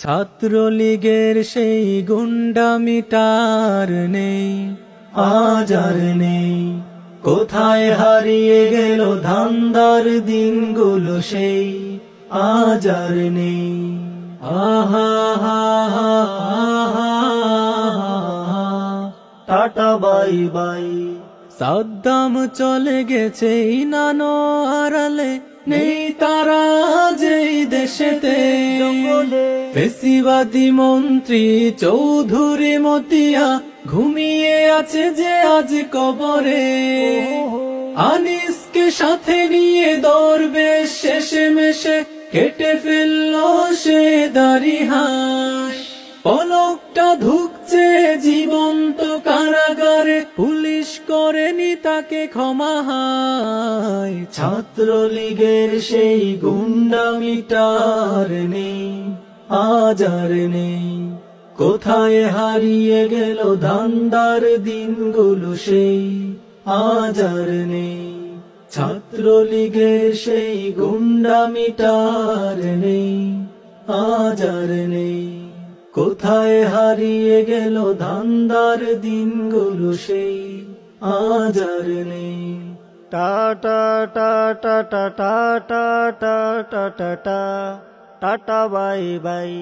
ছাত্রলীগের সেই গুন্ডামিটার নেই, আজ আর নেই। কোথায় হারিয়ে গেল ধান্দার দিনগুলো সেই, আজ আর নেই। আহা হা হা হা, টাটা বাই বাই। সাদ্দাম চলে গেছে ইনানো আড়ালে, নেই তারা যেই দেশেতে। ফেসিবাদী মন্ত্রী চৌধুরী মতিয়া ঘুমিয়ে আছে যে আজ কবরে। আনিসকে সাথে নিয়ে দরবেশ শেষে মেশে কেটে ফেলল সে দাড়ি হাঁস। পলকটা ধুকছে জীবন্ত কারাগারে, পুলিশ করেনি তাকে ক্ষমা হায়। ছাত্রলীগের সেই গুন্ডামিটার নেই, আজ আর নেই। কোথায় হারিয়ে গেল ধান্দার দিনগুলো সেই, আজ আর নেই। ছাত্রলীগের সেই গুন্ডামিটার নেই, আজ আর নেই। কোথায় হারিয়ে গেল ধান্দার দিনগুলো সেই, আজ আর নেই। Tata tata tata tata tata tata bye bye.